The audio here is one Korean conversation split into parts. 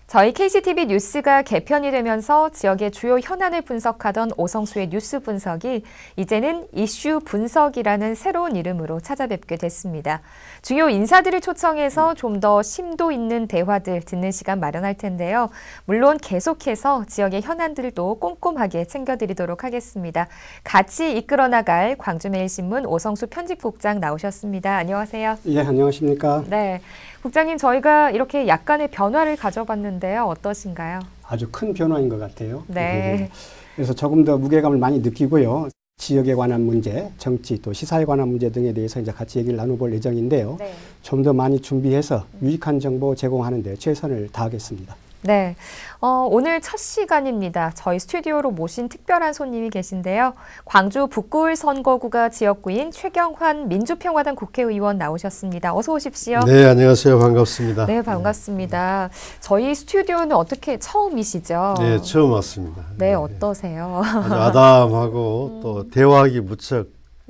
저희 KCTV 뉴스가 개편이 되면서 지역의 주요 현안을 분석하던 오성수의 뉴스 분석이 이제는 이슈 분석이라는 새로운 이름으로 찾아뵙게 됐습니다. 주요 인사들을 초청해서 좀 더 심도 있는 대화들 듣는 시간 마련할 텐데요. 물론 계속해서 지역의 현안들도 꼼꼼하게 챙겨드리도록 하겠습니다. 같이 이끌어 나갈 광주매일신문 오성수 편집국장 나오셨습니다. 안녕하세요. 예, 안녕하십니까? 네, 국장님 저희가 이렇게 약간의 변화를 가져봤는데요. 어떠신가요? 아주 큰 변화인 것 같아요. 네. 그래서 조금 더 무게감을 많이 느끼고요. 지역에 관한 문제, 정치, 또 시사에 관한 문제 등에 대해서 이제 같이 얘기를 나눠볼 예정인데요. 네. 좀 더 많이 준비해서 유익한 정보 제공하는 데 최선을 다하겠습니다. 네, 오늘 첫 시간입니다. 저희 스튜디오로 모신 특별한 손님이 계신데요. 광주 북구을 선거구가 지역구인 최경환 민주평화당 국회의원 나오셨습니다. 어서 오십시오. 네, 안녕하세요. 반갑습니다. 네, 반갑습니다. 저희 스튜디오는 어떻게 처음이시죠? 네, 처음 왔습니다. 네, 어떠세요? 아주 아담하고 또 대화하기 무척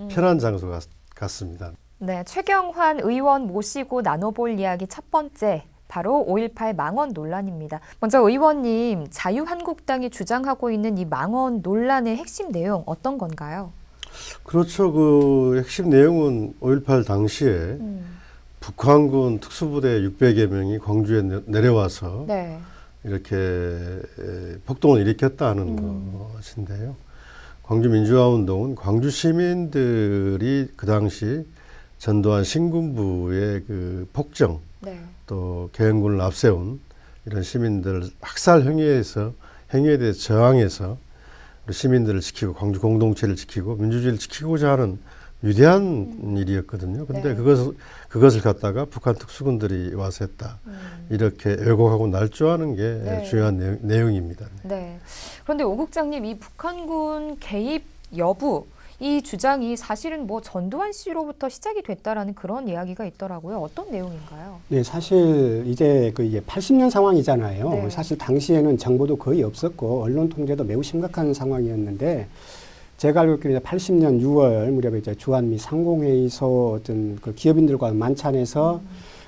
편한 장소 같습니다. 네, 최경환 의원 모시고 나눠볼 이야기 첫 번째. 바로 5.18 망언 논란입니다. 먼저 의원님, 자유한국당이 주장하고 있는 이 망언 논란의 핵심 내용 어떤 건가요? 그렇죠. 그 핵심 내용은 5.18 당시에 북한군 특수부대 600여 명이 광주에 내려와서 네. 이렇게 폭동을 일으켰다는 것인데요. 광주 민주화운동은 광주 시민들이 그 당시 전두환 신군부의 그 폭정, 네. 또 개헌군을 앞세운 이런 시민들 학살 행위에 대해서 저항해서 우리 시민들을 지키고 광주 공동체를 지키고 민주주의를 지키고자 하는 위대한 일이었거든요. 그런데 네. 그것을 갖다가 북한 특수군들이 와서 했다. 이렇게 왜곡하고 날조하는 게 네. 중요한 내용입니다. 네. 그런데 오 국장님, 이 북한군 개입 여부 이 주장이 사실은 뭐 전두환 씨로부터 시작이 됐다라는 그런 이야기가 있더라고요. 어떤 내용인가요? 네, 사실 이제 그 이게 80년 상황이잖아요. 네. 사실 당시에는 정보도 거의 없었고 언론 통제도 매우 심각한 상황이었는데 제가 알고 있기로는 80년 6월 무렵에 이제 주한미 상공회의소 어떤 그 기업인들과 만찬에서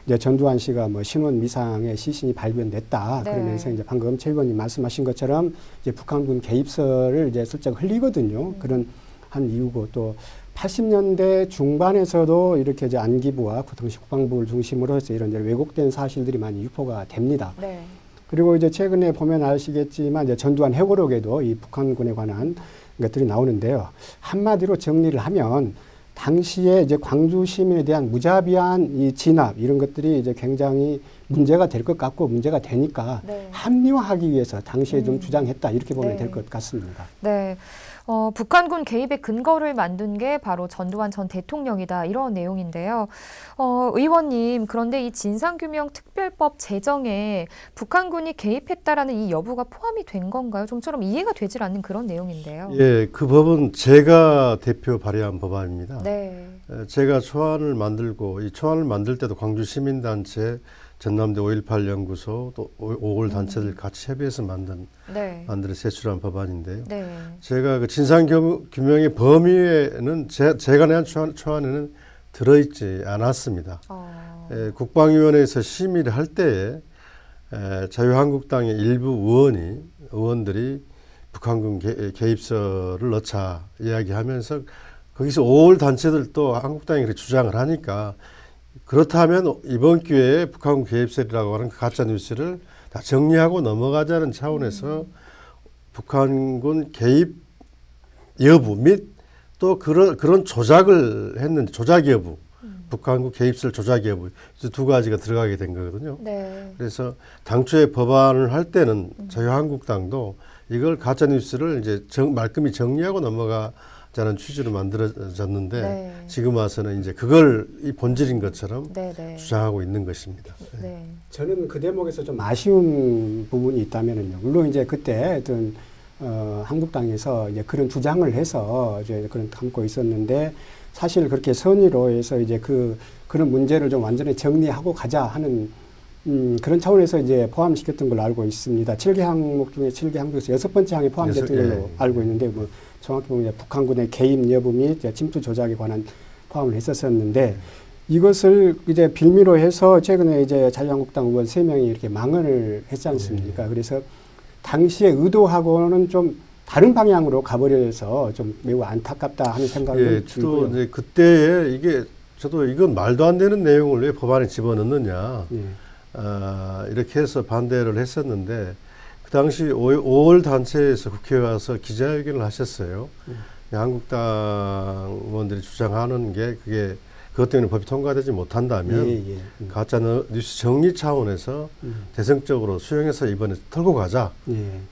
이제 전두환 씨가 뭐 신원 미상의 시신이 발견됐다. 네. 그러면서 이제 방금 최 의원님 말씀하신 것처럼 이제 북한군 개입설을 이제 슬쩍 흘리거든요. 그런 한 이유고 또 80년대 중반에서도 이렇게 이제 안기부와 당시 국방부를 중심으로 해서 이런 이제 왜곡된 사실들이 많이 유포가 됩니다. 네. 그리고 이제 최근에 보면 아시겠지만 이제 전두환 회고록에도 이 북한군에 관한 것들이 나오는데요. 한마디로 정리를 하면 당시에 이제 광주 시민에 대한 무자비한 이 진압 이런 것들이 이제 굉장히 문제가 될 것 같고 문제가 되니까 네. 합리화하기 위해서 당시에 좀 주장했다 이렇게 보면 네. 될 것 같습니다. 네. 북한군 개입의 근거를 만든 게 바로 전두환 전 대통령이다 이런 내용인데요. 의원님, 그런데 이 진상규명 특별법 제정에 북한군이 개입했다라는 이 여부가 포함이 된 건가요? 좀처럼 이해가 되질 않는 그런 내용인데요. 예, 그 법은 제가 대표 발의한 법안입니다. 네. 제가 초안을 만들고 이 초안을 만들 때도 광주 시민단체 전남대 5.18 연구소 또 5월 단체들 같이 협의해서 만들어 제출한 법안인데요. 네. 제가 그 진상규명의 범위에는 제가 낸 초안에는 들어있지 않았습니다. 국방위원회에서 심의를 할 때에 자유한국당의 일부 의원들이 북한군 개입설을 넣자 이야기하면서 거기서 5월 단체들도 한국당이 그렇게 주장을 하니까 그렇다면 이번 기회에 북한군 개입설이라고 하는 그 가짜 뉴스를 다 정리하고 넘어가자는 차원에서 북한군 개입 여부 및 또 그런 조작을 했는지 조작 여부, 북한군 개입설 조작 여부 이 두 가지가 들어가게 된 거거든요. 네. 그래서 당초에 법안을 할 때는 자유한국당도 이걸 가짜 뉴스를 이제 말끔히 정리하고 넘어가자는 취지로 만들어졌는데 네. 지금 와서는 이제 그걸 이 본질인 것처럼 네. 주장하고 있는 것입니다. 네. 저는 그 대목에서 좀 아쉬운 부분이 있다면은요. 물론 이제 그때 어떤 한국당에서 이제 그런 주장을 해서 이제 그런 담고 있었는데 사실 그렇게 선의로 해서 이제 그런 문제를 좀 완전히 정리하고 가자 하는 그런 차원에서 이제 포함시켰던 걸로 알고 있습니다. 7개 항목 중에 7개 항목에서 6번째 항에 포함됐던 걸로 알고 있는데 뭐 정확히 보면 북한군의 개입 여부 및 침투 조작에 관한 포함을 했었는데 이것을 이제 빌미로 해서 최근에 이제 자유한국당 의원 3명이 이렇게 망언을 했지 않습니까? 그래서 당시에 의도하고는 좀 다른 방향으로 가버려서 좀 매우 안타깝다 하는 생각이 예, 들고요. 저도 이제 그때에 저도 이건 말도 안 되는 내용을 왜 법안에 집어넣느냐. 예. 이렇게 해서 반대를 했었는데 그 당시 5월 단체에서 국회에 와서 기자회견을 하셨어요. 한국당 의원들이 주장하는 게 그것 때문에 법이 통과되지 못한다면 가짜 뉴스 정리 차원에서 대승적으로 수용해서 이번에 털고 가자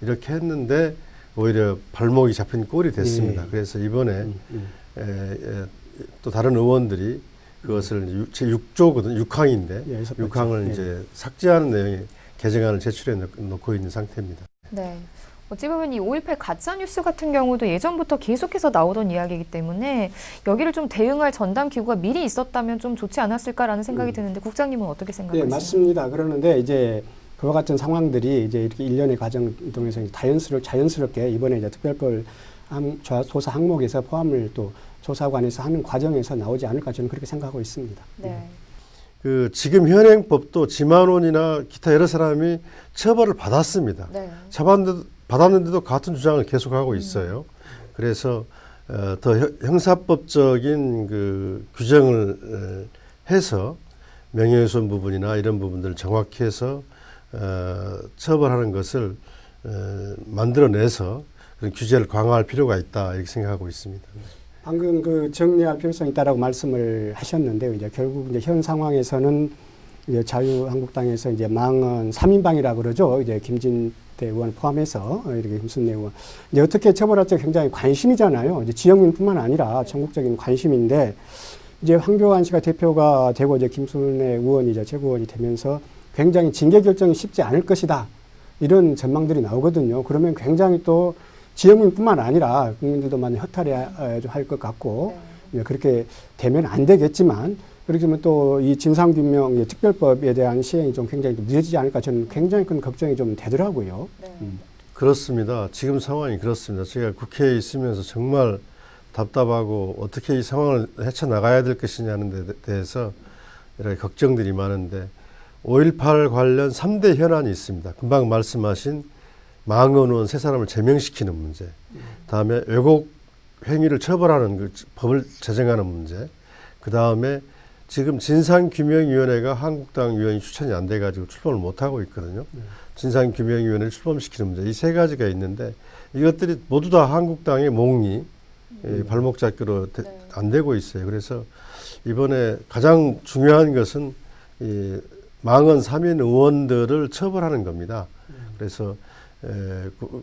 이렇게 했는데 오히려 발목이 잡힌 꼴이 됐습니다. 그래서 이번에 또 다른 의원들이 그것을 제6조거든 6항인데 6항을 이제 삭제하는 내용의 개정안을 제출해 놓고 있는 상태입니다. 네. 어찌 보면 이 5.18 가짜뉴스 같은 경우도 예전부터 계속해서 나오던 이야기이기 때문에 여기를 좀 대응할 전담 기구가 미리 있었다면 좀 좋지 않았을까라는 생각이 드는데 국장님은 어떻게 생각하세요? 네, 맞습니다. 그러는데 이제 그와 같은 상황들이 이제 이렇게 일련의 과정 통해서 자연스럽게 이번에 이제 특별법 조사 항목에서 포함을 또 조사관에서 하는 과정에서 나오지 않을까 저는 그렇게 생각하고 있습니다. 네. 지금 현행법도 지만원이나 기타 여러 사람이 처벌을 받았습니다. 네. 받았는데도 같은 주장을 계속하고 있어요. 그래서 더 형사법적인 그 규정을 해서 명예훼손 부분이나 이런 부분들을 정확히 해서 처벌하는 것을 만들어내서 그런 규제를 강화할 필요가 있다 이렇게 생각하고 있습니다. 방금 그 정리할 필요성이 있다라고 말씀을 하셨는데 이제 결국 이제 현 상황에서는 이제 자유한국당에서 이제 망언 3인방이라고 그러죠. 이제 김진태 의원 포함해서 이렇게 김순례 의원 이제 어떻게 처벌할지 굉장히 관심이잖아요. 이제 지역민뿐만 아니라 전국적인 관심인데 이제 황교안 씨가 대표가 되고 이제 김순례 의원이 이제 최고위원이 되면서 굉장히 징계 결정이 쉽지 않을 것이다. 이런 전망들이 나오거든요. 그러면 굉장히 또 지역민뿐만 아니라 국민들도 많이 허탈해 할 것 같고 그렇게 되면 안 되겠지만 그렇게 되면 또 이 진상규명 특별법에 대한 시행이 좀 굉장히 좀 늦어지지 않을까 저는 굉장히 큰 걱정이 좀 되더라고요. 그렇습니다. 지금 상황이 그렇습니다. 제가 국회에 있으면서 정말 답답하고 어떻게 이 상황을 헤쳐나가야 될 것이냐는 데 대해서 여러 걱정들이 많은데 5.18 관련 3대 현안이 있습니다. 금방 말씀하신 망언 의원 3사람을 제명시키는 문제, 다음에 왜곡 행위를 처벌하는 그 법을 제정하는 문제, 그 다음에 지금 진상규명위원회가 한국당 위원이 추천이 안 돼가지고 출범을 못하고 있거든요. 진상규명위원회를 출범시키는 문제, 이 3가지가 있는데 이것들이 모두 다 한국당의 몽이 발목 잡기로 안 되고 있어요. 그래서 이번에 가장 중요한 것은 이 망언 3인 의원들을 처벌하는 겁니다. 그래서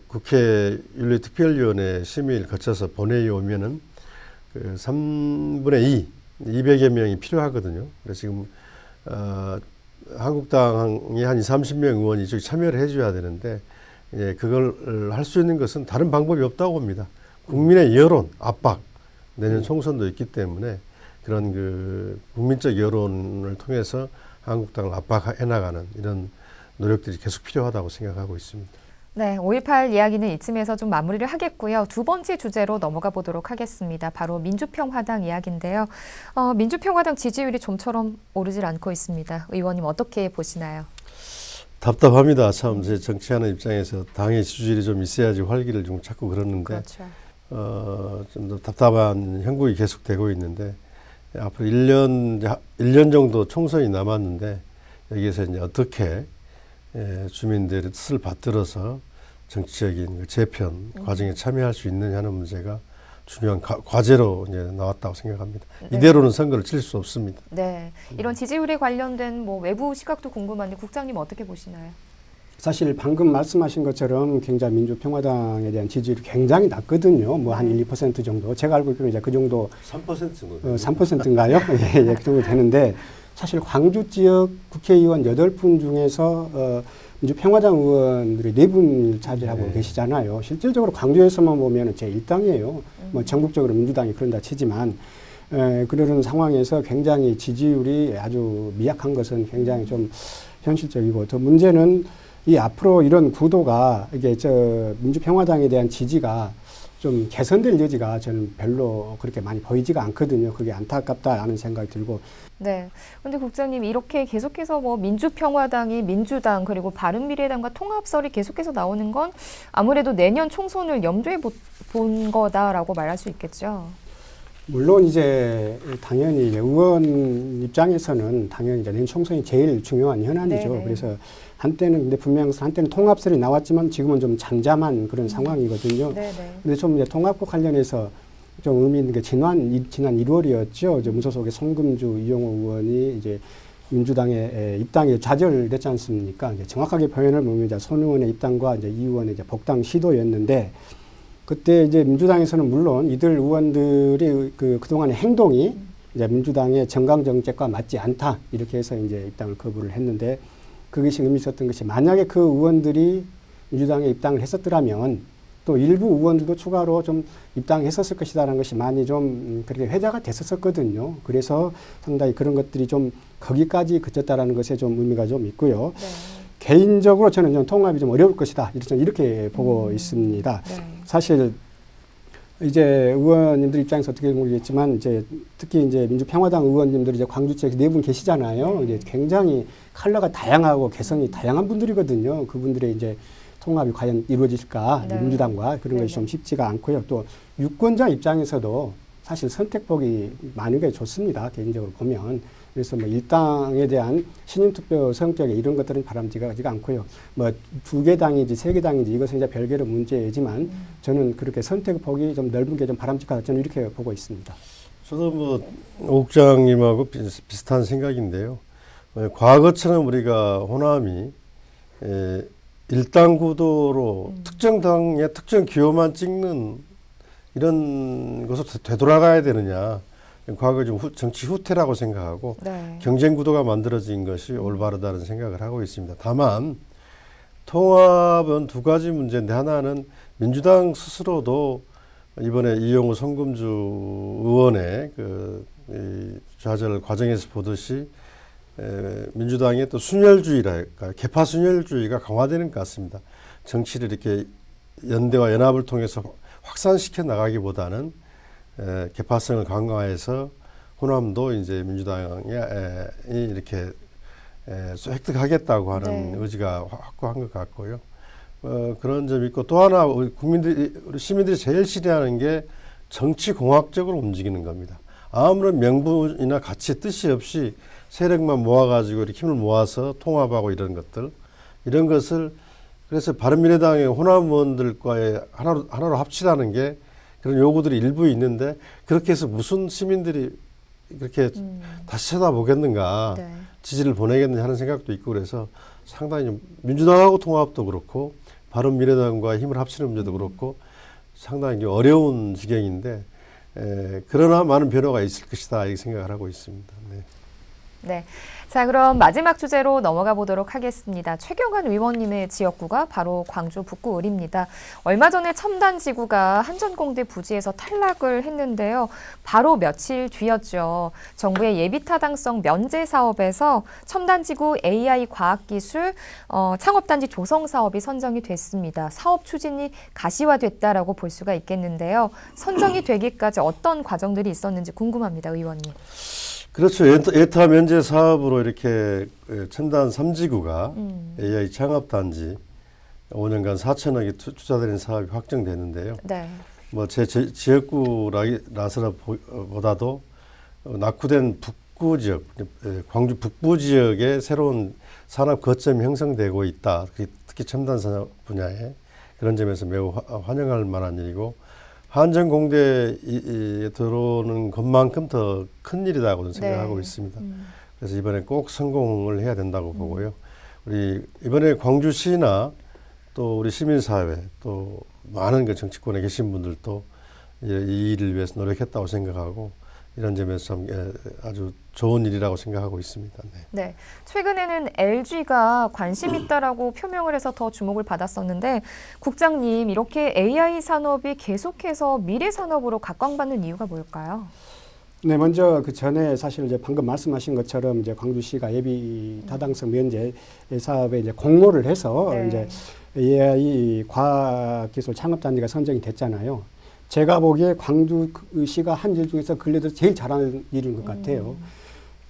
국회 윤리특별위원회 심의를 거쳐서 본회의에 오면은 그 3분의 2, 200여 명이 필요하거든요. 그래서 지금 한국당이 한 20, 30명 의원이 이쪽에 참여를 해줘야 되는데 그걸 할 수 있는 것은 다른 방법이 없다고 봅니다. 국민의 여론, 압박, 내년 총선도 있기 때문에 그런 그 국민적 여론을 통해서 한국당을 압박해 나가는 이런 노력들이 계속 필요하다고 생각하고 있습니다. 네, 5.18 이야기는 이쯤에서 좀 마무리를 하겠고요. 두 번째 주제로 넘어가 보도록 하겠습니다. 바로 민주평화당 이야기인데요. 민주평화당 지지율이 좀처럼 오르질 않고 있습니다. 의원님 어떻게 보시나요? 답답합니다. 참 제 정치하는 입장에서 당의 지지율이 좀 있어야지 활기를 좀 찾고 그러는데 그렇죠. 좀 더 답답한 형국이 계속되고 있는데 앞으로 1년 정도 총선이 남았는데 여기에서 이제 어떻게 주민들의 뜻을 받들어서 정치적인 재편 과정에 참여할 수 있느냐는 문제가 중요한 과제로 이제 나왔다고 생각합니다. 네. 이대로는 선거를 칠 수 없습니다. 네, 이런 지지율에 관련된 뭐 외부 시각도 궁금한데 국장님 어떻게 보시나요? 사실 방금 말씀하신 것처럼 굉장히 민주평화당에 대한 지지율이 굉장히 낮거든요. 뭐 한 1, 2% 정도. 제가 알고 있기로는 이제 그 정도 3% 정도. 3%인가요? 예, 그 정도 되는데 사실 광주 지역 국회의원 8분 중에서 민주평화당 의원들이 4분 차지하고 계시잖아요. 실질적으로 광주에서만 보면 제1당이에요. 뭐 전국적으로 민주당이 그런다 치지만 그런 상황에서 굉장히 지지율이 아주 미약한 것은 굉장히 좀 현실적이고 더 문제는 이 앞으로 이런 구도가 이게 민주평화당에 대한 지지가 좀 개선될 여지가 저는 별로 그렇게 많이 보이지가 않거든요. 그게 안타깝다라는 생각이 들고. 네. 근데 국장님 이렇게 계속해서 뭐 민주평화당이 민주당 그리고 바른미래당과 통합설이 계속해서 나오는 건 아무래도 내년 총선을 염두에 본 거다라고 말할 수 있겠죠. 물론 이제 당연히 의원 입장에서는 당연히 이제 내년 총선이 제일 중요한 현안이죠. 네네. 그래서 한때는 근데 분명 한때는 통합설이 나왔지만 지금은 좀 잠잠한 그런 상황이거든요. 네네. 근데 좀 이제 통합과 관련해서 좀 의미 있는 게 지난 1월이었죠. 이제 무소속의 송금주 이용호 의원이 이제 민주당의 입당에 좌절됐지 않습니까? 이제 정확하게 표현을 보면 이제 손 의원의 입당과 이제 이 의원의 이제 복당 시도였는데 그때 이제 민주당에서는 물론 이들 의원들이 그동안의 행동이 이제 민주당의 정강 정책과 맞지 않다 이렇게 해서 이제 입당을 거부를 했는데 그것이 의미 있었던 것이 만약에 그 의원들이 민주당에 입당을 했었더라면 또 일부 의원들도 추가로 좀 입당했었을 것이다라는 것이 많이 좀 그렇게 회자가 됐었거든요. 그래서 상당히 그런 것들이 좀 거기까지 그쳤다라는 것에 좀 의미가 좀 있고요. 네. 개인적으로 저는 좀 통합이 좀 어려울 것이다. 이렇게 보고 있습니다. 네. 사실 이제 의원님들 입장에서 어떻게 모르겠지만 이제 특히 이제 민주평화당 의원님들이 이제 광주 지역에 4분 계시잖아요. 이제 굉장히 컬러가 다양하고 개성이 다양한 분들이거든요. 그분들의 이제 통합이 과연 이루어질까 네. 민주당과 그런 것이 좀 쉽지가 않고요. 또 유권자 입장에서도 사실 선택폭이 많은 게 좋습니다. 개인적으로 보면. 그래서 뭐 일당에 대한 신임투표 성격에 이런 것들은 바람직하지가 않고요. 뭐 2개 당인지 3개 당인지 이것은 이제 별개로 문제지만 저는 그렇게 선택폭이 좀 넓은 게 좀 바람직하다. 저는 이렇게 보고 있습니다. 저도 뭐 옥장님하고 비슷한 생각인데요. 과거처럼 우리가 호남이 일당 구도로 특정 당의 특정 기호만 찍는 이런 것으로 되돌아가야 되느냐. 과거 좀 정치 후퇴라고 생각하고 네. 경쟁 구도가 만들어진 것이 올바르다는 생각을 하고 있습니다. 다만 통합은 두 가지 문제인데 하나는 민주당 스스로도 이번에 이용호 송금주 의원의 이 좌절 과정에서 보듯이 민주당의 또 순혈주의랄까 개파 순혈주의가 강화되는 것 같습니다. 정치를 이렇게 연대와 연합을 통해서 확산시켜 나가기보다는 개파성을 강화해서 호남도 이제 민주당이 이렇게 획득하겠다고 하는 네. 의지가 확고한 것 같고요. 그런 점이 있고 또 하나 우리 시민들이 제일 싫어하는 게 정치공학적으로 움직이는 겁니다. 아무런 명분이나 가치 뜻이 없이 세력만 모아가지고 이렇게 힘을 모아서 통합하고 이런 것들 이런 것을 그래서 바른미래당의 호남 의원들과의 하나로 합치라는 게 그런 요구들이 일부 있는데 그렇게 해서 무슨 시민들이 그렇게 다시 쳐다보겠는가 네. 지지를 보내겠느냐 하는 생각도 있고 그래서 상당히 좀 민주당하고 통합도 그렇고 바른미래당과 힘을 합치는 문제도 그렇고 상당히 어려운 지경인데 그러나 많은 변화가 있을 것이다 이렇게 생각을 하고 있습니다. 네. 네. 자, 그럼 마지막 주제로 넘어가 보도록 하겠습니다. 최경환 의원님의 지역구가 바로 광주 북구을입니다. 얼마 전에 첨단지구가 한전공대 부지에서 탈락을 했는데요. 바로 며칠 뒤였죠. 정부의 예비타당성 면제 사업에서 첨단지구 AI 과학기술 창업단지 조성 사업이 선정이 됐습니다. 사업 추진이 가시화됐다라고 볼 수가 있겠는데요. 선정이 되기까지 어떤 과정들이 있었는지 궁금합니다, 의원님. 그렇죠. 예타 면제 사업으로 이렇게 첨단 3지구가 AI 창업단지 5년간 4천억이 투자되는 사업이 확정되는데요. 네. 뭐 제 지역구라서보다도 낙후된 북구 지역, 광주 북부 지역에 새로운 산업 거점이 형성되고 있다. 특히 첨단 산업 분야에 그런 점에서 매우 환영할 만한 일이고 한전공대에 들어오는 것만큼 더 큰 일이라고 생각하고 네. 있습니다. 그래서 이번에 꼭 성공을 해야 된다고 보고요. 우리 이번에 광주시나 또 우리 시민사회 또 많은 그 정치권에 계신 분들도 이 일을 위해서 노력했다고 생각하고 이런 점에서 참 아주 좋은 일이라고 생각하고 있습니다. 네. 네, 최근에는 LG가 관심 있다라고 표명을 해서 더 주목을 받았었는데 국장님 이렇게 AI 산업이 계속해서 미래 산업으로 각광받는 이유가 뭘까요? 네, 먼저 그 전에 사실 이제 방금 말씀하신 것처럼 이제 광주시가 예비 타당성 면제 사업에 이제 공모를 해서 네. 이제 AI 과학기술 창업단지가 선정이 됐잖아요. 제가 보기에 광주시가 한 일 중에서 근래 들어 제일 잘하는 일인 것 같아요.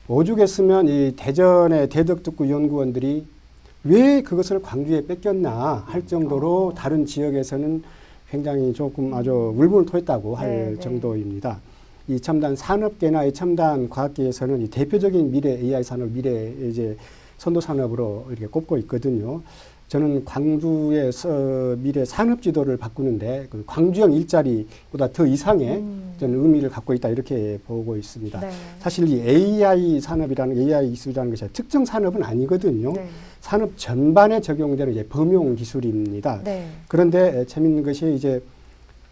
오죽했으면 이 대전의 대덕특구 연구원들이 왜 그것을 광주에 뺏겼나 할 정도로 다른 지역에서는 굉장히 조금 아주 울분을 토했다고 할 정도입니다. 이 첨단 산업계나 이 첨단 과학계에서는 이 대표적인 미래 AI 산업, 미래 이제 선도 산업으로 이렇게 꼽고 있거든요. 저는 광주의 미래 산업 지도를 바꾸는데 그 광주형 일자리보다 더 이상의 저는 의미를 갖고 있다 이렇게 보고 있습니다. 네. 사실 이 AI 산업이라는 AI 기술이라는 것이 특정 산업은 아니거든요. 네. 산업 전반에 적용되는 이제 범용 기술입니다. 네. 그런데 재밌는 것이 이제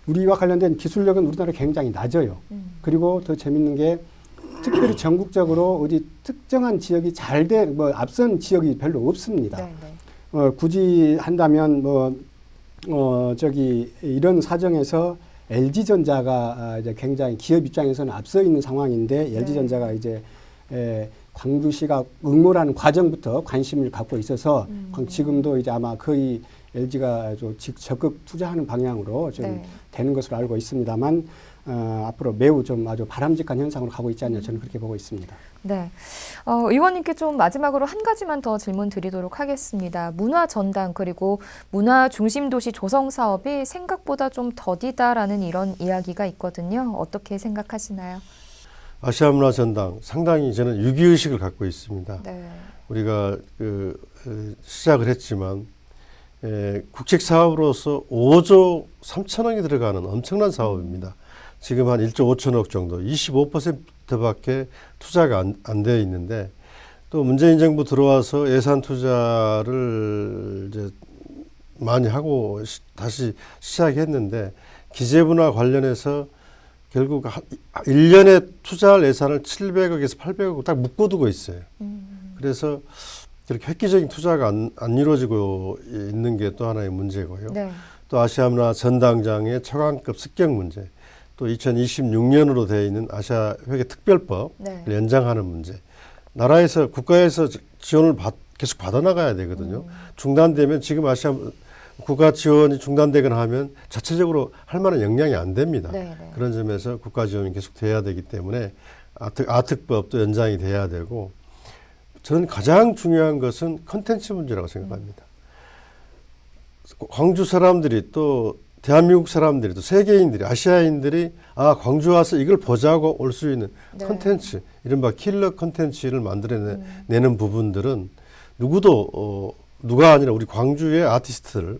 우리와 관련된 기술력은 우리나라 굉장히 낮아요. 그리고 더 재밌는 게 특별히 전국적으로 어디 특정한 지역이 잘 된 뭐 앞선 지역이 별로 없습니다. 네. 네. 굳이 한다면 저기 이런 사정에서 LG전자가 이제 굉장히 기업 입장에서는 앞서 있는 상황인데 LG전자가 이제 광주시가 응모라는 과정부터 관심을 갖고 있어서 지금도 이제 아마 거의 LG가 적극 투자하는 방향으로 좀 되는 것으로 알고 있습니다만 앞으로 매우 좀 아주 바람직한 현상으로 가고 있지 않냐 저는 그렇게 보고 있습니다. 네, 의원님께 좀 마지막으로 한 가지만 더 질문 드리도록 하겠습니다. 문화 전당 그리고 문화 중심 도시 조성 사업이 생각보다 좀 더디다라는 이런 이야기가 있거든요. 어떻게 생각하시나요? 아시아 문화 전당 상당히 저는 위기의식을 갖고 있습니다. 네. 우리가 시작을 했지만 국책 사업으로서 5조 3천억이 들어가는 엄청난 사업입니다. 지금 한 1조 5천억 정도, 25%밖에 투자가 안 되어 있는데 또 문재인 정부 들어와서 예산 투자를 이제 많이 하고 다시 시작했는데 기재부나 관련해서 결국 1년에 투자할 예산을 700억에서 800억 딱 묶어두고 있어요. 그래서 그렇게 획기적인 투자가 안 이루어지고 있는 게 또 하나의 문제고요. 네. 또 아시아문화 전당장의 차관급 습격 문제, 또 2026년으로 되어 있는 아시아 회계 특별법을 연장하는 문제. 나라에서 국가에서 지원을 계속 받아나가야 되거든요. 중단되면 지금 아시아 국가 지원이 중단되거나 하면 자체적으로 할 만한 역량이 안 됩니다. 그런 점에서 국가 지원이 계속 돼야 되기 때문에 아특법도 연장이 돼야 되고 저는 가장 중요한 것은 컨텐츠 문제라고 생각합니다. 광주 사람들이 또 대한민국 사람들이 또 세계인들이 아시아인들이 광주 와서 이걸 보자고 올 수 있는 컨텐츠 이른바 킬러 컨텐츠를 만들어내는 부분들은 누구도 누가 아니라 우리 광주의 아티스트들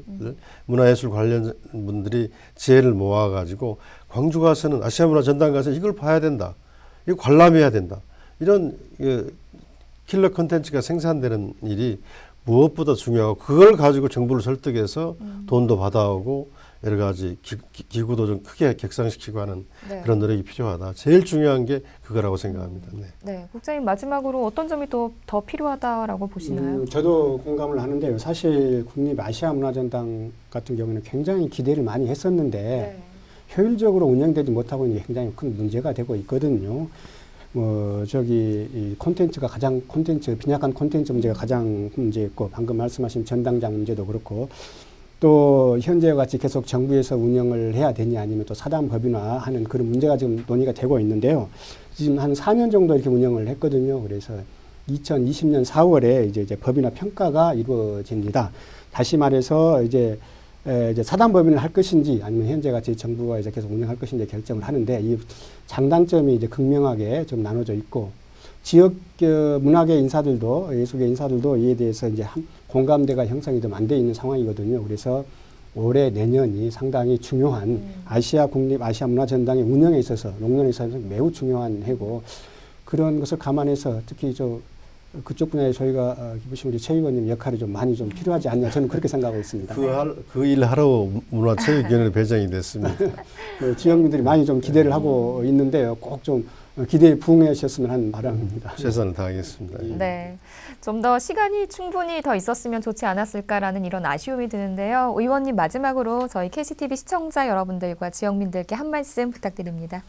문화예술 관련 분들이 지혜를 모아가지고 광주 가서는 아시아문화 전당 가서 이걸 봐야 된다. 이거 관람해야 된다. 이런 킬러 컨텐츠가 생산되는 일이 무엇보다 중요하고 그걸 가지고 정부를 설득해서 돈도 받아오고 여러 가지 기구도 좀 크게 격상시키고 하는 그런 노력이 필요하다. 제일 중요한 게 그거라고 생각합니다. 네, 국장님 마지막으로 어떤 점이 더 필요하다라고 보시나요? 저도 공감을 하는데요. 사실 국립 아시아문화전당 같은 경우는 굉장히 기대를 많이 했었는데 효율적으로 운영되지 못하고 있는 게 굉장히 큰 문제가 되고 있거든요. 이 콘텐츠가 빈약한 콘텐츠 문제가 가장 문제였고, 방금 말씀하신 전당장 문제도 그렇고, 또 현재와 같이 계속 정부에서 운영을 해야 되냐 아니면 또 사단 법인화하는 그런 문제가 지금 논의가 되고 있는데요. 지금 한 4년 정도 이렇게 운영을 했거든요. 그래서 2020년 4월에 이제 법인화 평가가 이루어집니다. 다시 말해서 이제 사단 법인을 할 것인지 아니면 현재 같이 정부가 이제 계속 운영할 것인지 결정을 하는데 이 장단점이 이제 극명하게 좀 나눠져 있고 지역 문화계 인사들도 예술계 인사들도 이에 대해서 이제 공감대가 형성이 좀 안 돼 있는 상황이거든요. 그래서 올해 내년이 상당히 중요한 국립 아시아 문화 전당의 운영에 있어서 농년에 있어서 매우 중요한 해고 그런 것을 감안해서 특히 그쪽 분야에 저희가 기부신 우리 최 의원님 역할이 좀 많이 좀 필요하지 않냐 저는 그렇게 생각하고 있습니다. 그 일 하러 문화체육위원회 배정이 됐습니다. 지역민들이 많이 좀 기대를 하고 있는데요. 꼭 좀 기대에 부응하셨으면 하는 바람입니다. 최선을 다하겠습니다. 네, 좀 더 시간이 충분히 더 있었으면 좋지 않았을까라는 이런 아쉬움이 드는데요. 의원님 마지막으로 저희 KCTV 시청자 여러분들과 지역민들께 한 말씀 부탁드립니다.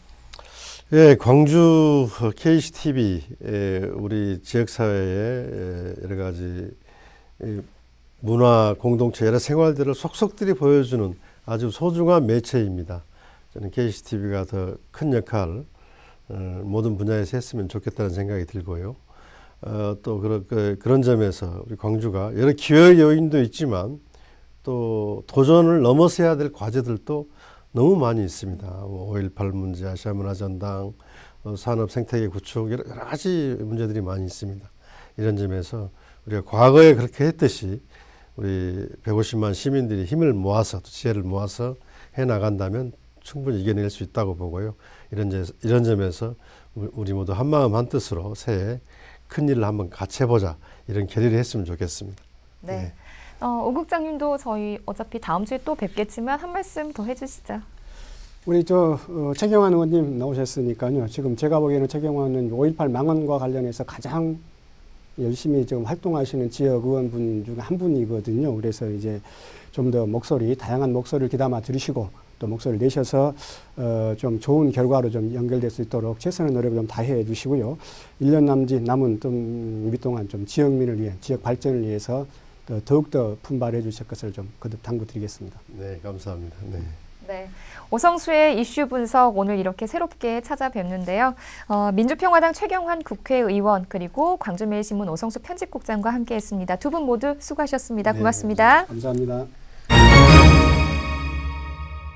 예, 광주 KCTV 우리 지역사회의 여러 가지 문화 공동체 여러 생활들을 속속들이 보여주는 아주 소중한 매체입니다. 저는 KCTV가 더 큰 역할 모든 분야에서 했으면 좋겠다는 생각이 들고요. 또 그런 점에서 우리 광주가 여러 기회 요인도 있지만 또 도전을 넘어서야 될 과제들도 너무 많이 있습니다. 5.18 문제, 아시아문화전당, 산업 생태계 구축 여러 가지 문제들이 많이 있습니다. 이런 점에서 우리가 과거에 그렇게 했듯이 우리 150만 시민들이 힘을 모아서 또 지혜를 모아서 해 나간다면 충분히 이겨낼 수 있다고 보고요. 이런 점에서 우리 모두 한마음 한뜻으로 새해 큰 일을 한번 같이 해보자 이런 결의를 했으면 좋겠습니다. 네. 오 국장님도 저희 어차피 다음 주에 또 뵙겠지만 한 말씀 더 해주시죠. 우리 최경환 의원님 나오셨으니까요. 지금 제가 보기에는 최경환은 5.18 망언과 관련해서 가장 열심히 지금 활동하시는 지역 의원분 중에 한 분이거든요. 그래서 이제 좀 더 다양한 목소리를 귀담아 들으시고 또 목소리를 내셔서 좀 좋은 결과로 좀 연결될 수 있도록 최선의 노력을 좀 다해 주시고요. 1년 남은 좀 이 동안 좀 지역민을 위해 지역 발전을 위해서 더욱더 분발해 주실 것을 좀 거듭 당부드리겠습니다. 네, 감사합니다. 네. 네, 오성수의 이슈 분석 오늘 이렇게 새롭게 찾아뵙는데요. 민주평화당 최경환 국회의원 그리고 광주매일신문 오성수 편집국장과 함께했습니다. 두 분 모두 수고하셨습니다. 네, 고맙습니다. 감사합니다.